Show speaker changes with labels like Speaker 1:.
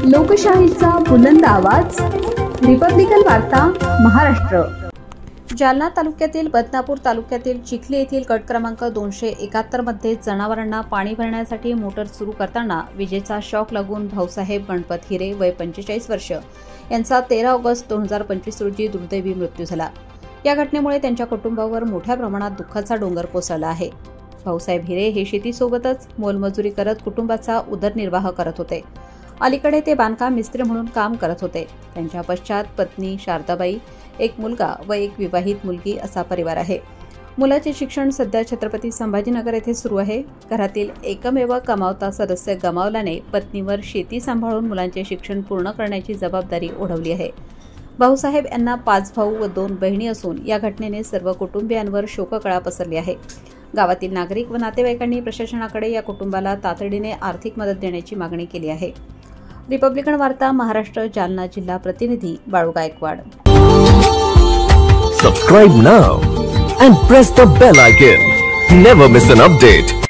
Speaker 1: लोकशाहीचा बुलंद आवाज, रिपब्लिकन वार्ता महाराष्ट्र। जालना तालुक्यातील बदनापूर तालुक्यातील चिखली येथील गट क्रमांक 271 मध्ये जनावरांना पाणी भरण्यासाठी मोटर सुरू करताना विजेचा शॉक लागून भाऊसाहेब गणपत हिरे वय 45 वर्ष यांचा 13 ऑगस्ट 2025 रोजी दुर्दैवी मृत्यू झाला। या घटनेमुळे त्यांच्या कुटुंबावर मोठ्या प्रमाणात दुःखाचा डोंगर कोसळला आहे। भाऊसाहेब हिरे हे शेतीसोबतच मोलमजुरी करत कुटुंबाचा उदरनिर्वाह करत होते। अलीकडे ते बांधकाम मिस्त्री म्हणून काम करत होते। त्यांच्या पश्चात पत्नी शारदाबाई, एक मुलगा व एक विवाहित मुलगी असा परिवार आहे। मुलाचे शिक्षण सध्या छत्रपती संभाजीनगर येथे सुरू आहे। घरातील एकमेव कमावता सदस्य गमावल्याने पत्नीवर शेती सांभाळून मुलांचे शिक्षण पूर्ण करण्याची जबाबदारी ओढवली आहे। भाऊसाहेब यांना 5 भाऊ व 2 बहिणी असून या घटनेने सर्व कुटुंबियांवर शोककळा पसरली आहे। गावातील नागरिक व नातेवाईकांनी प्रशासनाकडे या कुटुंबाला तातडीने आर्थिक मदत देण्याची मागणी केली आहे। रिपब्लिकन वार्ता महाराष्ट्र, जालना जिल्हा प्रतिनिधी Balu Gaikwad.
Speaker 2: Subscribe now and press the bell icon. Never miss an update.